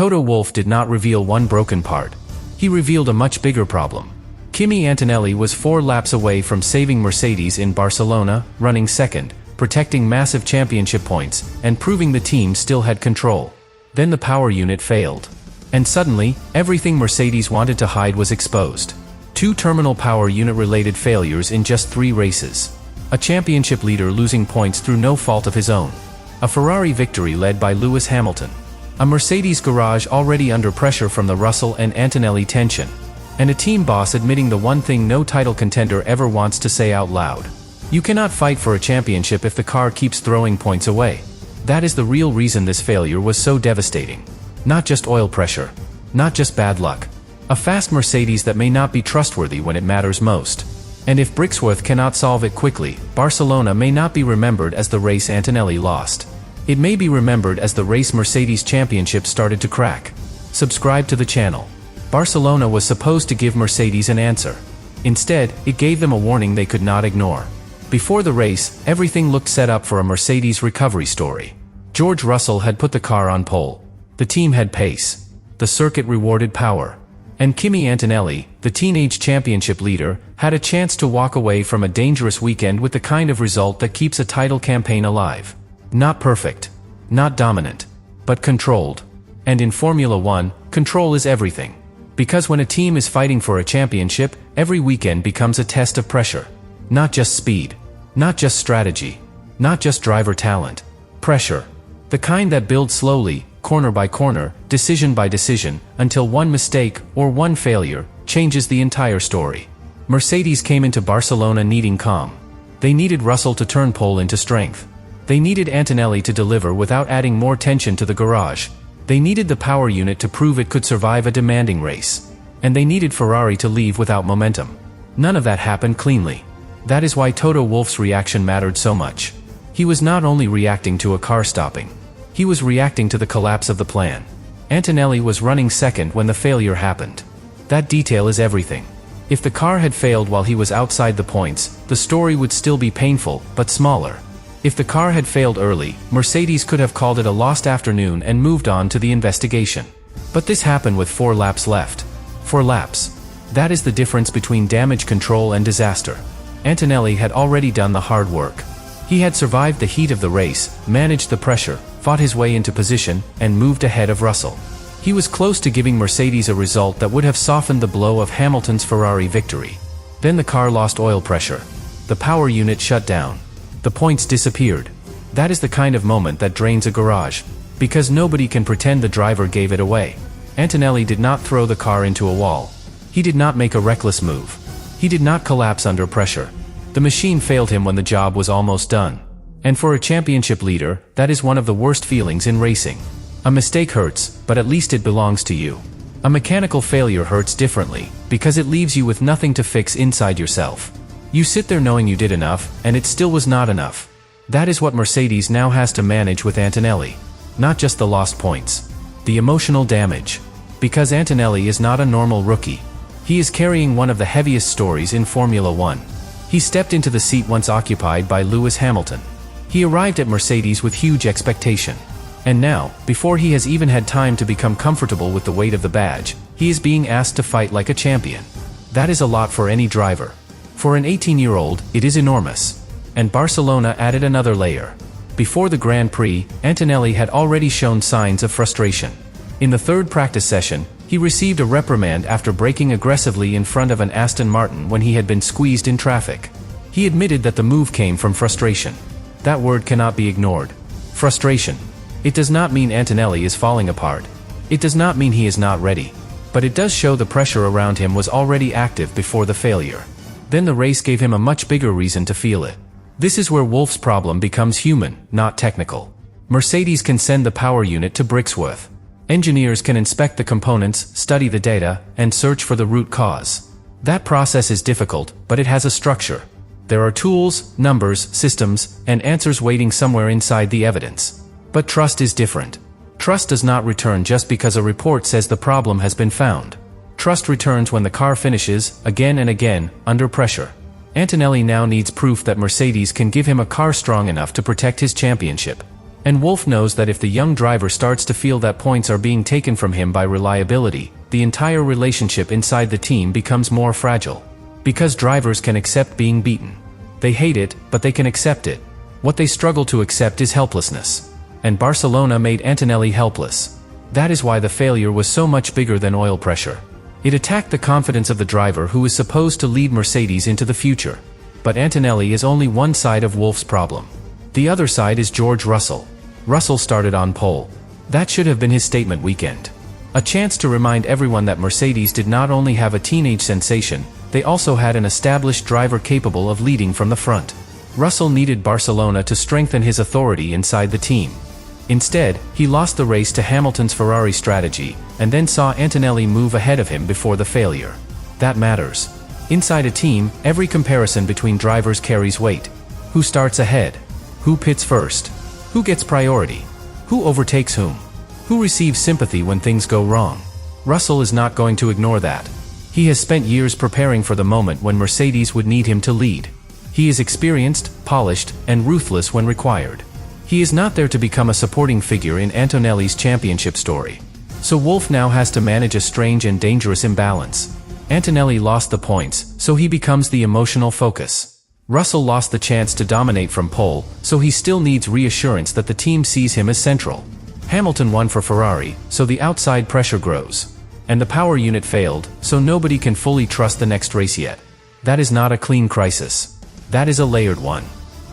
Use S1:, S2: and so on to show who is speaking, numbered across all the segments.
S1: Toto Wolff did not reveal one broken part. He revealed a much bigger problem. Kimi Antonelli was 4 laps away from saving Mercedes in Barcelona, running second, protecting massive championship points, and proving the team still had control. Then the power unit failed. And suddenly, everything Mercedes wanted to hide was exposed. 2 terminal power unit-related failures in just 3 races. A championship leader losing points through no fault of his own. A Ferrari victory led by Lewis Hamilton. A Mercedes garage already under pressure from the Russell and Antonelli tension. And a team boss admitting the one thing no title contender ever wants to say out loud. You cannot fight for a championship if the car keeps throwing points away. That is the real reason this failure was so devastating. Not just oil pressure. Not just bad luck. A fast Mercedes that may not be trustworthy when it matters most. And if Brixworth cannot solve it quickly, Barcelona may not be remembered as the race Antonelli lost. It may be remembered as the race Mercedes championship started to crack. Subscribe to the channel. Barcelona was supposed to give Mercedes an answer. Instead, it gave them a warning they could not ignore. Before the race, everything looked set up for a Mercedes recovery story. George Russell had put the car on pole. The team had pace. The circuit rewarded power. And Kimi Antonelli, the teenage championship leader, had a chance to walk away from a dangerous weekend with the kind of result that keeps a title campaign alive. Not perfect. Not dominant. But controlled. And in Formula One, control is everything. Because when a team is fighting for a championship, every weekend becomes a test of pressure. Not just speed. Not just strategy. Not just driver talent. Pressure. The kind that builds slowly, corner by corner, decision by decision, until one mistake, or one failure, changes the entire story. Mercedes came into Barcelona needing calm. They needed Russell to turn pole into strength. They needed Antonelli to deliver without adding more tension to the garage. They needed the power unit to prove it could survive a demanding race. And they needed Ferrari to leave without momentum. None of that happened cleanly. That is why Toto Wolff's reaction mattered so much. He was not only reacting to a car stopping. He was reacting to the collapse of the plan. Antonelli was running second when the failure happened. That detail is everything. If the car had failed while he was outside the points, the story would still be painful, but smaller. If the car had failed early, Mercedes could have called it a lost afternoon and moved on to the investigation. But this happened with 4 laps left. 4 laps. That is the difference between damage control and disaster. Antonelli had already done the hard work. He had survived the heat of the race, managed the pressure, fought his way into position, and moved ahead of Russell. He was close to giving Mercedes a result that would have softened the blow of Hamilton's Ferrari victory. Then the car lost oil pressure. The power unit shut down. The points disappeared. That is the kind of moment that drains a garage. Because nobody can pretend the driver gave it away. Antonelli did not throw the car into a wall. He did not make a reckless move. He did not collapse under pressure. The machine failed him when the job was almost done. And for a championship leader, that is one of the worst feelings in racing. A mistake hurts, but at least it belongs to you. A mechanical failure hurts differently, because it leaves you with nothing to fix inside yourself. You sit there knowing you did enough, and it still was not enough. That is what Mercedes now has to manage with Antonelli. Not just the lost points. The emotional damage. Because Antonelli is not a normal rookie. He is carrying one of the heaviest stories in Formula One. He stepped into the seat once occupied by Lewis Hamilton. He arrived at Mercedes with huge expectation. And now, before he has even had time to become comfortable with the weight of the badge, he is being asked to fight like a champion. That is a lot for any driver. For an 18-year-old, it is enormous. And Barcelona added another layer. Before the Grand Prix, Antonelli had already shown signs of frustration. In the 3rd practice session, he received a reprimand after braking aggressively in front of an Aston Martin when he had been squeezed in traffic. He admitted that the move came from frustration. That word cannot be ignored. Frustration. It does not mean Antonelli is falling apart. It does not mean he is not ready. But it does show the pressure around him was already active before the failure. Then the race gave him a much bigger reason to feel it. This is where Wolff's problem becomes human, not technical. Mercedes can send the power unit to Brixworth. Engineers can inspect the components, study the data, and search for the root cause. That process is difficult, but it has a structure. There are tools, numbers, systems, and answers waiting somewhere inside the evidence. But trust is different. Trust does not return just because a report says the problem has been found. Trust returns when the car finishes, again and again, under pressure. Antonelli now needs proof that Mercedes can give him a car strong enough to protect his championship. And Wolff knows that if the young driver starts to feel that points are being taken from him by reliability, the entire relationship inside the team becomes more fragile. Because drivers can accept being beaten. They hate it, but they can accept it. What they struggle to accept is helplessness. And Barcelona made Antonelli helpless. That is why the failure was so much bigger than oil pressure. It attacked the confidence of the driver who is supposed to lead Mercedes into the future. But Antonelli is only one side of Wolff's problem. The other side is George Russell. Russell started on pole. That should have been his statement weekend. A chance to remind everyone that Mercedes did not only have a teenage sensation, they also had an established driver capable of leading from the front. Russell needed Barcelona to strengthen his authority inside the team. Instead, he lost the race to Hamilton's Ferrari strategy, and then saw Antonelli move ahead of him before the failure. That matters. Inside a team, every comparison between drivers carries weight. Who starts ahead? Who pits first? Who gets priority? Who overtakes whom? Who receives sympathy when things go wrong? Russell is not going to ignore that. He has spent years preparing for the moment when Mercedes would need him to lead. He is experienced, polished, and ruthless when required. He is not there to become a supporting figure in Antonelli's championship story. So Wolff now has to manage a strange and dangerous imbalance. Antonelli lost the points, so he becomes the emotional focus. Russell lost the chance to dominate from pole, so he still needs reassurance that the team sees him as central. Hamilton won for Ferrari, so the outside pressure grows. And the power unit failed, so nobody can fully trust the next race yet. That is not a clean crisis. That is a layered one.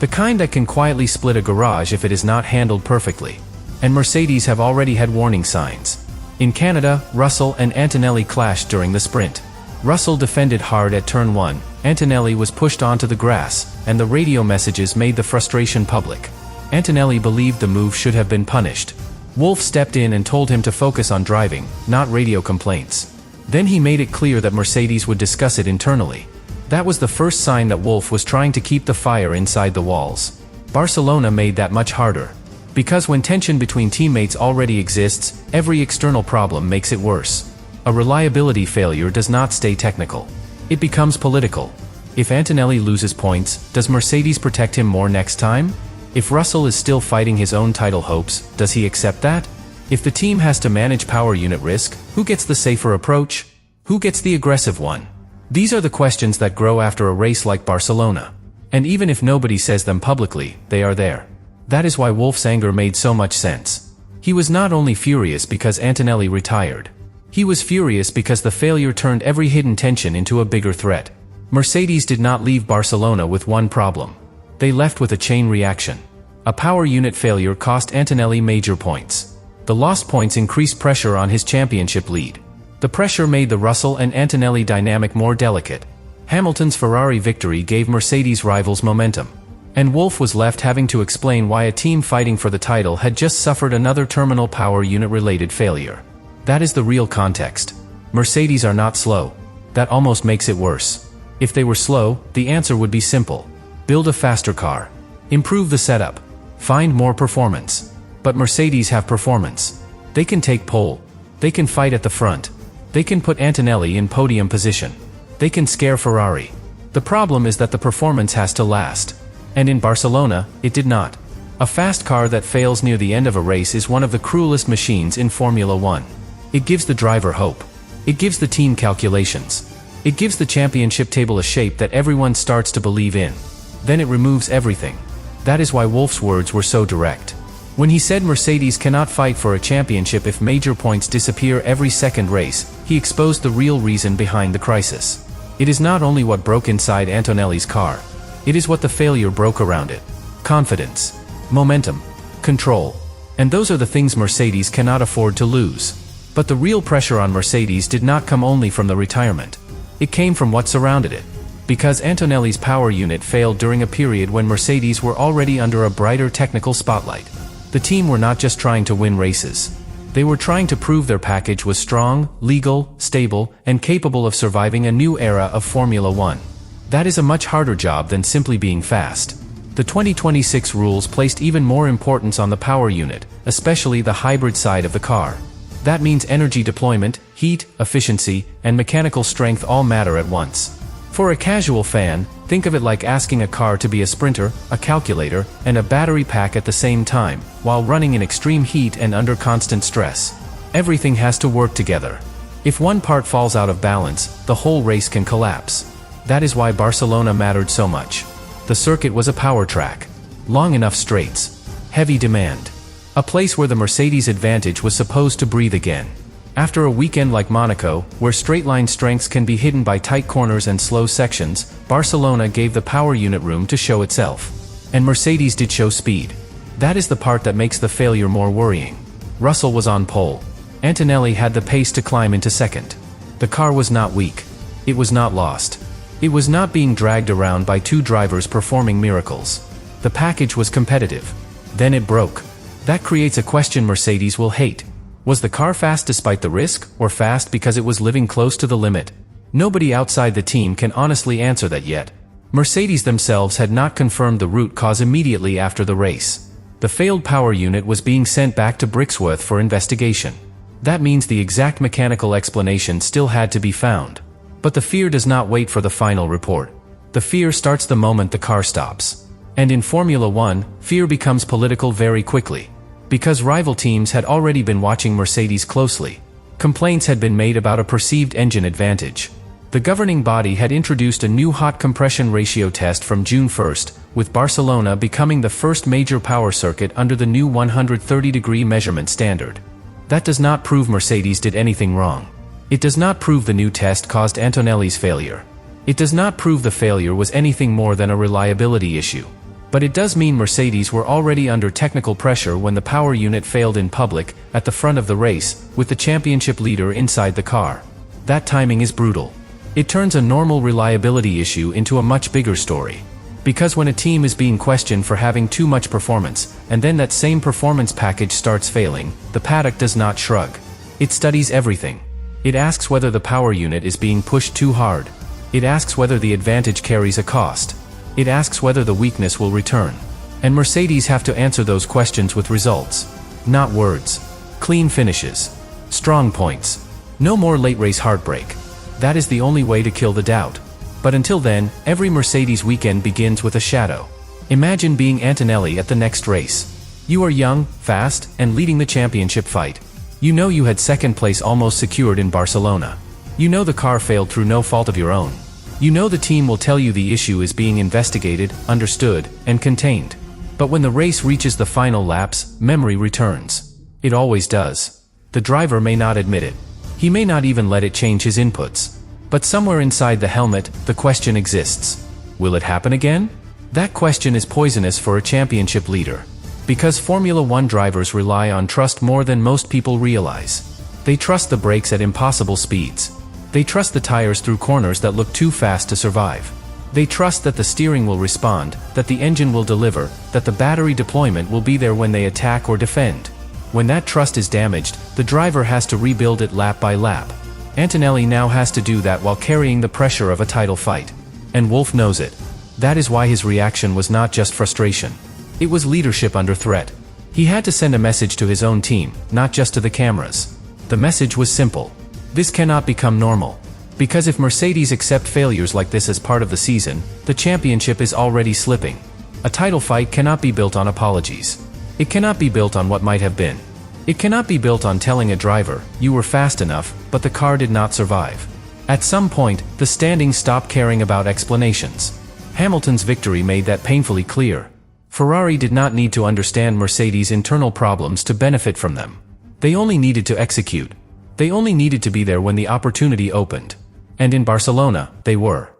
S1: The kind that can quietly split a garage if it is not handled perfectly. And Mercedes have already had warning signs. In Canada, Russell and Antonelli clashed during the sprint. Russell defended hard at turn 1, Antonelli was pushed onto the grass, and the radio messages made the frustration public. Antonelli believed the move should have been punished. Wolff stepped in and told him to focus on driving, not radio complaints. Then he made it clear that Mercedes would discuss it internally. That was the first sign that Wolff was trying to keep the fire inside the walls. Barcelona made that much harder. Because when tension between teammates already exists, every external problem makes it worse. A reliability failure does not stay technical. It becomes political. If Antonelli loses points, does Mercedes protect him more next time? If Russell is still fighting his own title hopes, does he accept that? If the team has to manage power unit risk, who gets the safer approach? Who gets the aggressive one? These are the questions that grow after a race like Barcelona. And even if nobody says them publicly, they are there. That is why Wolff's anger made so much sense. He was not only furious because Antonelli retired. He was furious because the failure turned every hidden tension into a bigger threat. Mercedes did not leave Barcelona with one problem. They left with a chain reaction. A power unit failure cost Antonelli major points. The lost points increased pressure on his championship lead. The pressure made the Russell and Antonelli dynamic more delicate. Hamilton's Ferrari victory gave Mercedes rivals momentum. And Wolff was left having to explain why a team fighting for the title had just suffered another terminal power unit-related failure. That is the real context. Mercedes are not slow. That almost makes it worse. If they were slow, the answer would be simple. Build a faster car. Improve the setup. Find more performance. But Mercedes have performance. They can take pole. They can fight at the front. They can put Antonelli in podium position. They can scare Ferrari. The problem is that the performance has to last. And in Barcelona, it did not. A fast car that fails near the end of a race is one of the cruelest machines in Formula 1. It gives the driver hope. It gives the team calculations. It gives the championship table a shape that everyone starts to believe in. Then it removes everything. That is why Wolff's words were so direct. When he said Mercedes cannot fight for a championship if major points disappear every second race, he exposed the real reason behind the crisis. It is not only what broke inside Antonelli's car. It is what the failure broke around it. Confidence, momentum, control. And those are the things Mercedes cannot afford to lose. But the real pressure on Mercedes did not come only from the retirement. It came from what surrounded it. Because Antonelli's power unit failed during a period when Mercedes were already under a brighter technical spotlight. The team were not just trying to win races. They were trying to prove their package was strong, legal, stable, and capable of surviving a new era of Formula 1. That is a much harder job than simply being fast. The 2026 rules placed even more importance on the power unit, especially the hybrid side of the car. That means energy deployment, heat, efficiency, and mechanical strength all matter at once. For a casual fan, think of it like asking a car to be a sprinter, a calculator, and a battery pack at the same time, while running in extreme heat and under constant stress. Everything has to work together. If one part falls out of balance, the whole race can collapse. That is why Barcelona mattered so much. The circuit was a power track. Long enough straights. Heavy demand. A place where the Mercedes advantage was supposed to breathe again. After a weekend like Monaco, where straight-line strengths can be hidden by tight corners and slow sections, Barcelona gave the power unit room to show itself. And Mercedes did show speed. That is the part that makes the failure more worrying. Russell was on pole. Antonelli had the pace to climb into second. The car was not weak. It was not lost. It was not being dragged around by two drivers performing miracles. The package was competitive. Then it broke. That creates a question Mercedes will hate. Was the car fast despite the risk, or fast because it was living close to the limit? Nobody outside the team can honestly answer that yet. Mercedes themselves had not confirmed the root cause immediately after the race. The failed power unit was being sent back to Brixworth for investigation. That means the exact mechanical explanation still had to be found. But the fear does not wait for the final report. The fear starts the moment the car stops. And in Formula One, fear becomes political very quickly. Because rival teams had already been watching Mercedes closely. Complaints had been made about a perceived engine advantage. The governing body had introduced a new hot compression ratio test from June 1st, with Barcelona becoming the first major power circuit under the new 130-degree measurement standard. That does not prove Mercedes did anything wrong. It does not prove the new test caused Antonelli's failure. It does not prove the failure was anything more than a reliability issue. But it does mean Mercedes were already under technical pressure when the power unit failed in public, at the front of the race, with the championship leader inside the car. That timing is brutal. It turns a normal reliability issue into a much bigger story. Because when a team is being questioned for having too much performance, and then that same performance package starts failing, the paddock does not shrug. It studies everything. It asks whether the power unit is being pushed too hard. It asks whether the advantage carries a cost. It asks whether the weakness will return. And Mercedes have to answer those questions with results. Not words. Clean finishes. Strong points. No more late race heartbreak. That is the only way to kill the doubt. But until then, every Mercedes weekend begins with a shadow. Imagine being Antonelli at the next race. You are young, fast, and leading the championship fight. You know you had second place almost secured in Barcelona. You know the car failed through no fault of your own. You know the team will tell you the issue is being investigated, understood, and contained. But when the race reaches the final laps, memory returns. It always does. The driver may not admit it. He may not even let it change his inputs. But somewhere inside the helmet, the question exists. Will it happen again? That question is poisonous for a championship leader. Because Formula One drivers rely on trust more than most people realize. They trust the brakes at impossible speeds. They trust the tires through corners that look too fast to survive. They trust that the steering will respond, that the engine will deliver, that the battery deployment will be there when they attack or defend. When that trust is damaged, the driver has to rebuild it lap by lap. Antonelli now has to do that while carrying the pressure of a title fight. And Wolff knows it. That is why his reaction was not just frustration. It was leadership under threat. He had to send a message to his own team, not just to the cameras. The message was simple. This cannot become normal. Because if Mercedes accept failures like this as part of the season, the championship is already slipping. A title fight cannot be built on apologies. It cannot be built on what might have been. It cannot be built on telling a driver, you were fast enough, but the car did not survive. At some point, the standings stop caring about explanations. Hamilton's victory made that painfully clear. Ferrari did not need to understand Mercedes' internal problems to benefit from them. They only needed to execute. They only needed to be there when the opportunity opened. And in Barcelona, they were.